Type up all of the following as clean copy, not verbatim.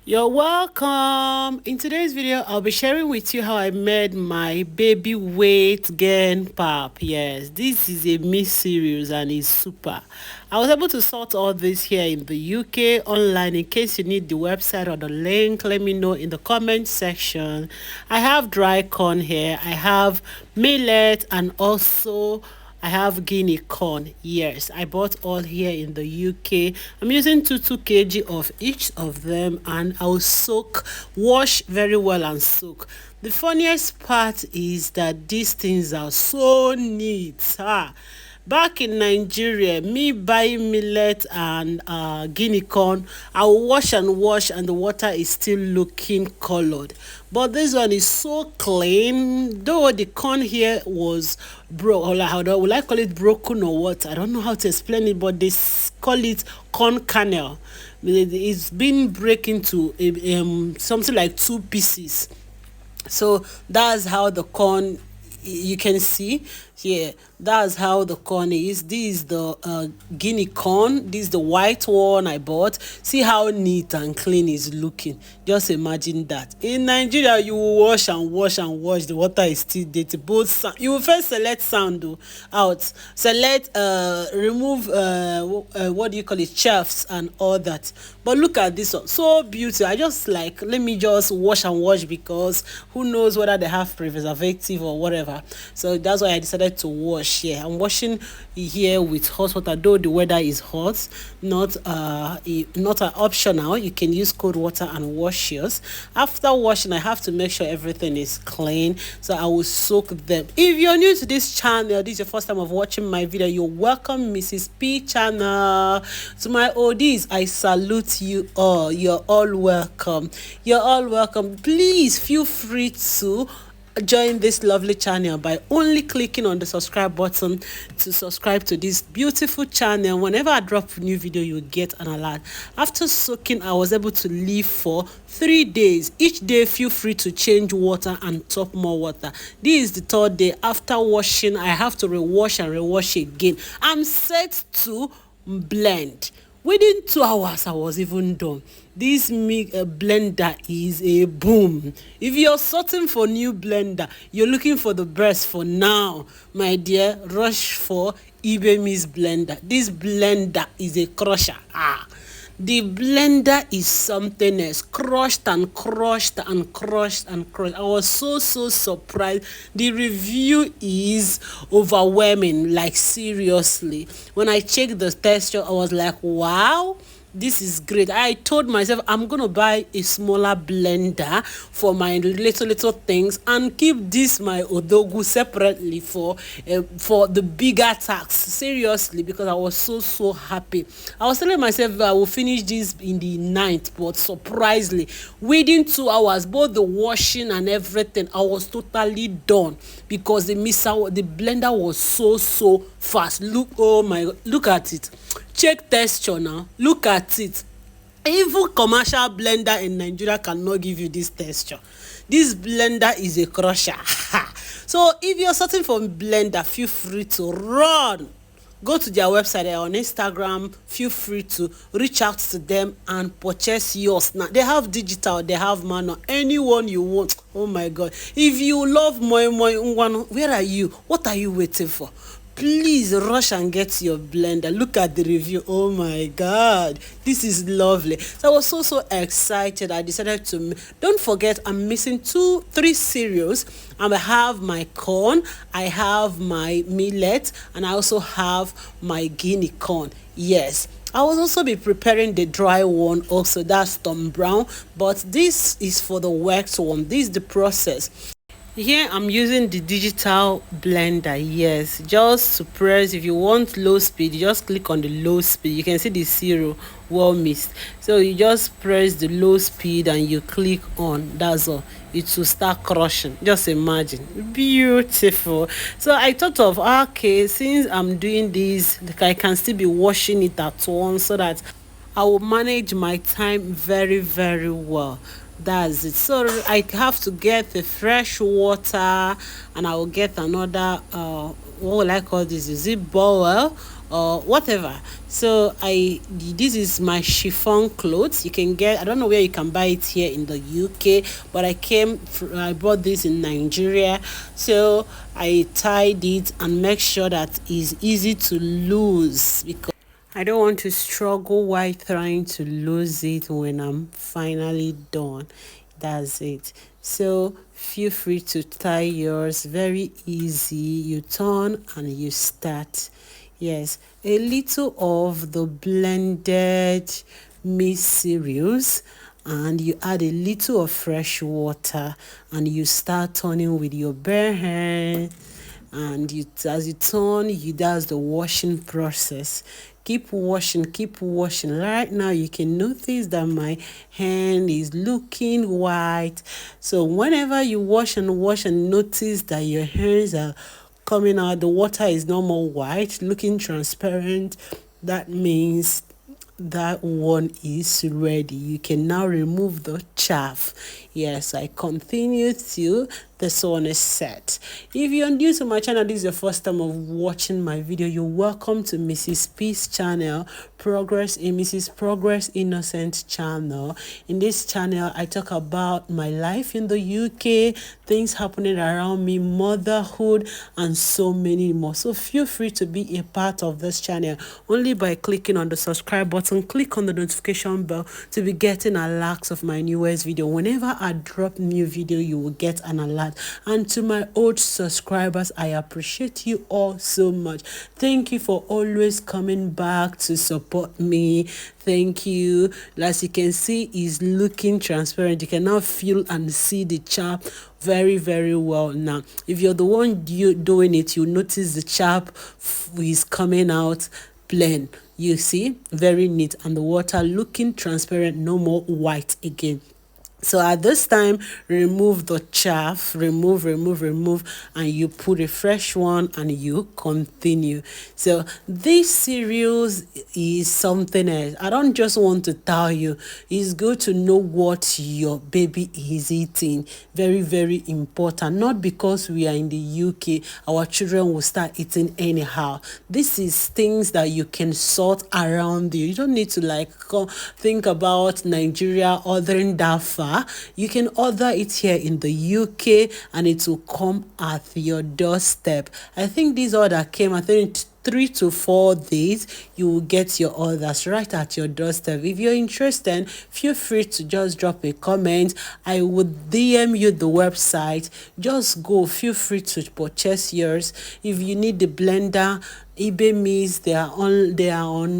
You're welcome. In today's video, I'll be sharing with you how I made my baby weight gain pap. Yes, this is a mix series and it's super. I was able to sort all this here in the UK online. In case you need the website or the link, let me know in the comment section. I have dry corn here. I have millet and also I have guinea corn. Yes, I bought all here in the UK. I'm using 2 kg of each of them and I'll wash very well and soak. The funniest part is that these things are so neat. Back in Nigeria, me buying millet and guinea corn, I will wash and the water is still looking colored. But this one is so clean. Though the corn here was broke, will I call it broken or what? I don't know how to explain it, but they call it corn kernel. It's been breaking to something like 2 pieces. So that's how the corn, you can see here, that's how the corn is. This is the guinea corn. This is the white one I bought. See how neat and clean it's looking. Just imagine that. In Nigeria, you will wash and wash and wash. The water is still dirty. Both sound, you will first select sand out, select remove what do you call it, chafs and all that. But look at this one, so beautiful. I just like, let me just wash and wash, because who knows whether they have preservative or whatever. So that's why I decided to wash here. I'm washing here with hot water, though the weather is hot. Not an optional. You can use cold water and wash yours. After washing, I have to make sure everything is clean, so I will soak them. If you're new to this channel, this is your first time of watching my video, you're welcome. Mrs. P channel. To my ODs, I salute you all. You're all welcome. You're all welcome. Please feel free to join this lovely channel by only clicking on the subscribe button to subscribe to this beautiful channel. Whenever I drop a new video, you'll get an alert. After soaking, I was able to leave for 3 days. Each day, feel free to change water and top more water. This is the 3rd day. After washing, I have to rewash and rewash again. I'm set to blend. Within 2 hours, I was even done. This blender is a boom. If you're searching for new blender, you're looking for the best for now, my dear, rush for Ibemi's blender. This blender is a crusher. The blender is something else. Crushed and crushed and crushed and crushed. I was so surprised. The review is overwhelming, like seriously. When I checked the texture, I was like, wow, this is great. I told myself I'm gonna buy a smaller blender for my little things and keep this my odogu separately for the bigger tasks. Seriously, because I was so happy. I was telling myself I will finish this in the night, but surprisingly, within 2 hours, both the washing and everything, I was totally done, because the blender was so fast. Look, oh my God, look at it. Check texture now. Look at it. Even commercial blender in Nigeria cannot give you this texture. This blender is a crusher. So if you're searching for blender, feel free to run. Go to their website on Instagram. Feel free to reach out to them and purchase yours. Now they have digital, they have manual, anyone you want. Oh my God! If you love moi, where are you? What are you waiting for? Please rush and get your blender. Look at the review. Oh my God, this is lovely. So I was so excited. I decided to, don't forget, I'm missing 3 cereals. I have my corn, I have my millet, and I also have my guinea corn. Yes, I will also be preparing the dry one also, that's Tom Brown, but this is for the worked one. This is the process. Here I'm using the digital blender. Yes, just to press. If you want low speed, you just click on the low speed. You can see the zero, well missed. So you just press the low speed and you click on, that's all. It will start crushing. Just imagine, beautiful. So I thought of, okay, since I'm doing this, I can still be washing it at once, so that I will manage my time very well. That's it. So I have to get the fresh water, and I will get another what will I call this? Is it bowl or whatever. So this is my chiffon clothes. You can get, I don't know where you can buy it here in the UK, but I bought this in Nigeria. So I tied it and make sure that it's easy to lose, because I don't want to struggle while trying to lose it when I'm finally done. That's it. So feel free to tie yours. Very easy. You turn and you start. Yes, a little of the blended mixed cereals, and you add a little of fresh water, and you start turning with your bare hand, and as you turn, that's the washing process. Keep washing, keep washing. Right now you can notice that my hand is looking white. So whenever you wash and wash and notice that your hands are coming out, the water is no more white, looking transparent, that means that one is ready. You can now remove the chaff. Yes, I continue to this one is set. If you're new to my channel, this is your first time of watching my video, you're welcome to Mrs. Peace channel, Mrs. Progress Innocent channel. In this channel, I talk about my life in the UK, things happening around me, motherhood, and so many more. So feel free to be a part of this channel only by clicking on the subscribe button. Click on the notification bell to be getting alerts of my newest video. Whenever I drop new video, you will get an alert. And to my old subscribers, I appreciate you all so much. Thank you for always coming back to support me. Thank you. As you can see, is looking transparent. You can now feel and see the chap very, very well now. If you're the one doing it, you notice the chap is coming out plain. You see, very neat, and the water looking transparent, no more white again. So at this time, remove the chaff, remove, and you put a fresh one and you continue. So this cereals is something else. I don't just want to tell you. It's good to know what your baby is eating. Very, very important. Not because we are in the UK, our children will start eating anyhow. This is things that you can sort around you. You don't need to think about Nigeria ordering that far. You can order it here in the UK and it will come at your doorstep. I think this order came, I think 3 to 4 days, you will get your orders right at your doorstep. If you're interested, feel free to just drop a comment. I would DM you the website. Just go, feel free to purchase yours. If you need the blender, eBay Me's, they are on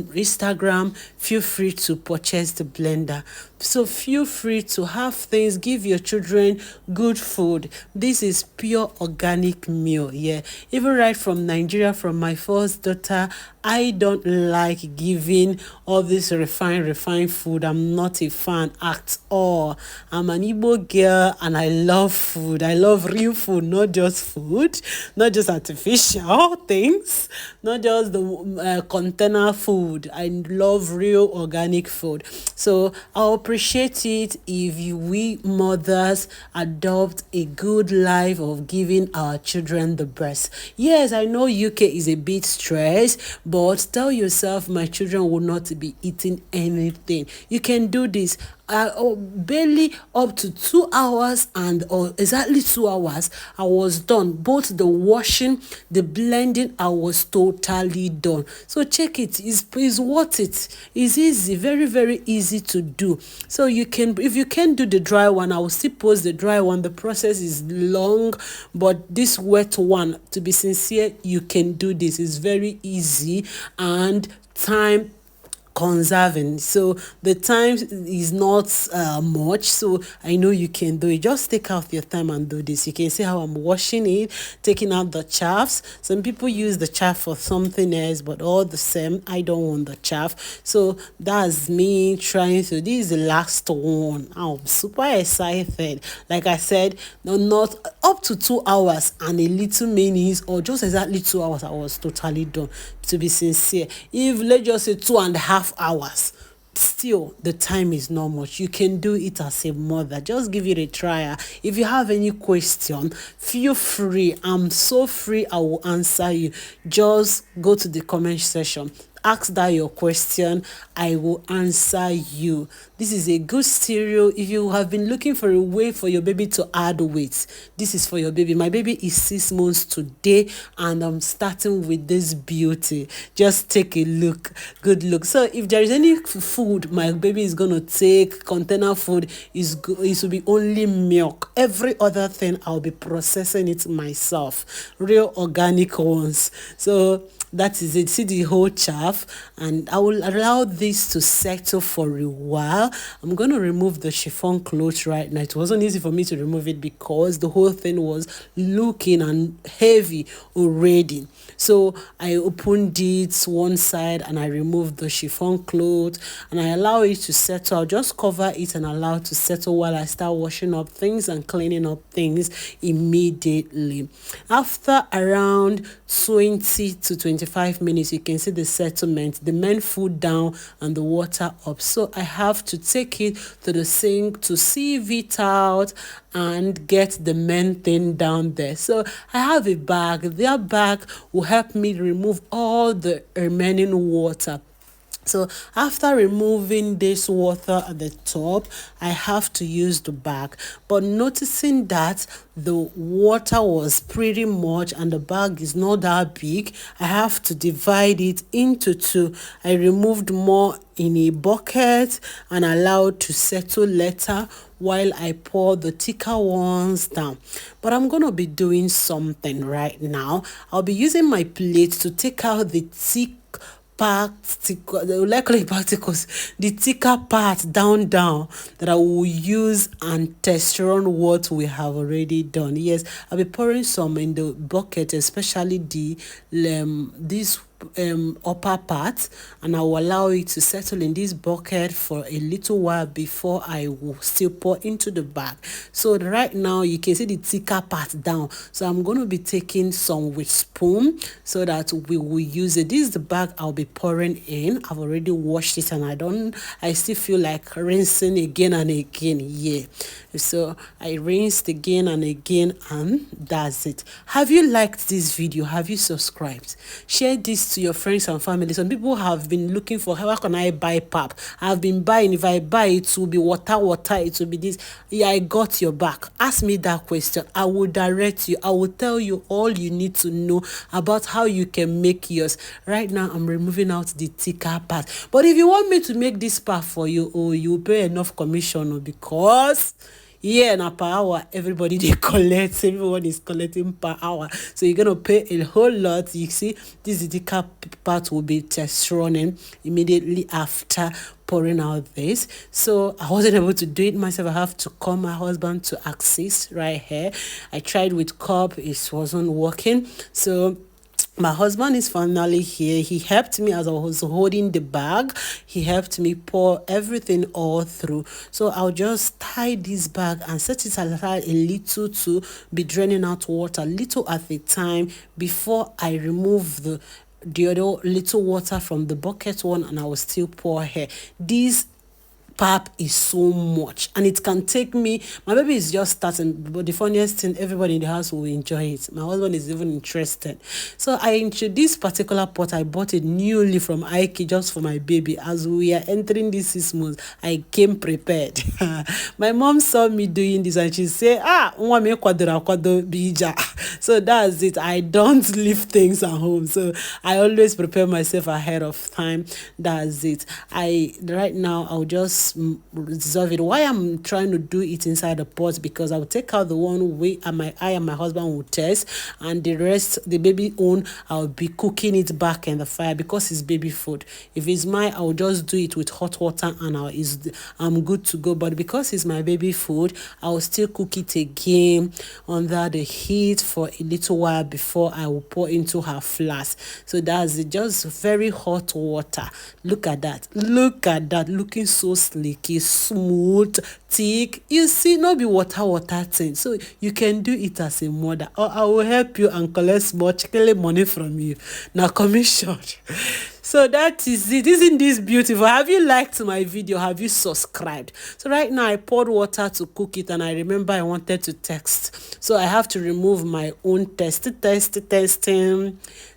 Instagram. Feel free to purchase the blender. So feel free to have things, give your children good food. This is pure organic meal. Yeah, even right from Nigeria, from my first daughter, I don't like giving all this refined food. I'm not a fan at all. I'm an Igbo girl and I love food. I love real food, not just food, not just artificial things, not just the container food. I love real organic food. So I'll appreciate it if we mothers adopt a good life of giving our children the breast. Yes, I know UK is a bit stressed, but tell yourself, my children will not be eating anything. You can do this. Barely up to 2 hours, or exactly 2 hours, I was done. Both the washing, the blending, I was totally done. So check it. It's worth it. It's easy, very, very easy to do. So you can, if you can do the dry one, I will still post the dry one. The process is long, but this wet one, to be sincere, you can do this. It's very easy and time conserving. So the time is not much, so I know you can do it. Just take out your time and do this. You can see how I'm washing it, taking out the chaffs. Some people use the chaff for something else, but all the same, I don't want the chaff. So that's me trying to, this is the last one. I'm super excited. Like I said, no, not up to 2 hours and a little minutes, or just exactly 2 hours, I was totally done, to be sincere. If let's just say 2.5 hours, still the time is not much. You can do it as a mother. Just give it a try. If you have any question, feel free. I'm so free, I will answer you. Just go to the comment section, ask that your question, I will answer you. This is a good stereo. If you have been looking for a way for your baby to add weight, this is for your baby. My baby is 6 months today, and I'm starting with this beauty. Just take a look. Good look. So if there is any food my baby is going to take, container food, it will be only milk. Every other thing I'll be processing it myself, real organic ones. So that is it. See the whole chaff, and I will allow this to settle for a while. I'm going to remove the chiffon cloth right now. It wasn't easy for me to remove it because the whole thing was looking and heavy already. So I opened it one side and I removed the chiffon cloth, and I allow it to settle. I'll just cover it and allow it to settle while I start washing up things and cleaning up things immediately. After around 20 to 25 minutes, you can see the settlement, the men food down and the water up. So I have to take it to the sink to sieve it out and get the men thing down there. So I have a bag. That bag will help me remove all the remaining water. So after removing this water at the top, I have to use the bag. But noticing that the water was pretty much and the bag is not that big, I have to divide it into two. I removed more in a bucket and allowed to settle later while I pour the thicker ones down. But I'm going to be doing something right now. I'll be using my plate to take out the thick particles, the thicker part down that I will use and testosterone what we have already done. Yes, I'll be pouring some in the bucket, especially the this upper part, and I will allow it to settle in this bucket for a little while before I will still pour into the bag. So right now you can see the thicker part down, so I'm going to be taking some with spoon so that we will use it. This is the bag I'll be pouring in. I've already washed it and I still feel like rinsing again and again. Yeah, so I rinsed again and again, and that's it. Have you liked this video? Have you subscribed? Share this to your friends and family. Some people have been looking for how can I buy pap. I've been buying. If I buy it will be water, it will be this. Yeah, I got your back. Ask me that question. I will direct you. I will tell you all you need to know about how you can make yours. Right now I'm removing out the thicker part, but if you want me to make this part for you, you pay enough commission, because now per hour everybody they collect, everyone is collecting per hour, so you're gonna pay a whole lot. You see, this thicker part will be test running immediately after pouring out this. So I wasn't able to do it myself. I have to call my husband to assist right here. I tried with cup, it wasn't working, so my husband is finally here. He helped me as I was holding the bag. He helped me pour everything all through. So I'll just tie this bag and set it aside a little to be draining out water, little at a time, before I remove the other little water from the bucket one, and I will still pour here. This pap is so much, and it can take me, my baby is just starting, but the funniest thing, everybody in the house will enjoy it. My husband is even interested. So I introduced this particular pot. I bought it newly from Ike just for my baby. As we are entering this 6 months, I came prepared. My mom saw me doing this and she said, bija. So that's it. I don't leave things at home, so I always prepare myself ahead of time. That's it. Right now I'll just dissolve it. Why I'm trying to do it inside the pot, because I'll take out the one I and my husband will test, and the rest, the baby own, I'll be cooking it back in the fire because it's baby food. If it's mine, I'll just do it with hot water and I'm good to go. But because it's my baby food, I'll still cook it again under the heat for a little while before I will pour into her flask. So that's it. Just very hot water. Look at that, looking so slicky, smooth, thick. You see, no be water thing. So you can do it as a mother, or I will help you and collect small chicken money from you. Now commission. So that is it. Isn't this beautiful? Have you liked my video? Have you subscribed? So right now I poured water to cook it, and I remember I wanted to text. So I have to remove my own testing.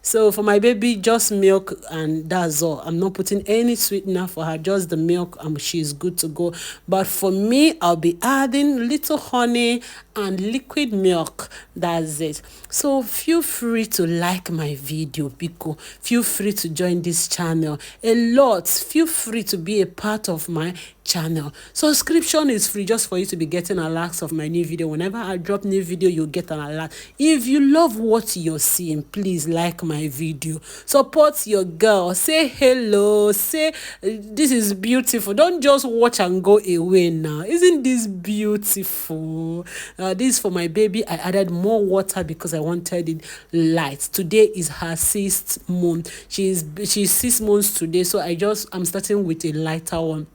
So for my baby, just milk, and that's all. I'm not putting any sweetener for her, just the milk, and she's good to go. But for me, I'll be adding little honey and liquid milk. That's it. So feel free to like my video, Biko. Feel free to join this channel a lot. Feel free to be a part of my channel. Subscription is free, just for you to be getting alerts of my new video. Whenever I drop new video, you'll get an alert. If you love what you're seeing, please like my video. Support your girl. Say hello. Say this is beautiful. Don't just watch and go away now. Isn't this beautiful? This is for my baby. I added more water because I wanted it light. Today is her 6th month. She's 6 months today, so I'm starting with a lighter one.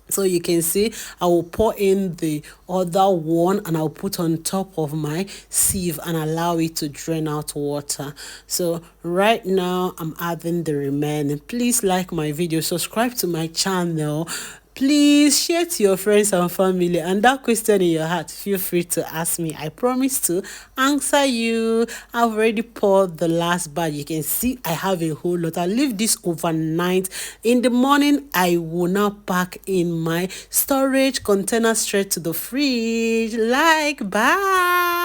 So you can see I will pour in the other one, and I'll put on top of my sieve and allow it to drain out water. So right now I'm adding the remaining. Please like my video, subscribe to my channel. Please share to your friends and family, and that question in your heart, feel free to ask me. I promise to answer you. I've already poured the last batch. You can see I have a whole lot. I'll leave this overnight. In the morning, I will now pack in my storage container straight to the fridge. Bye.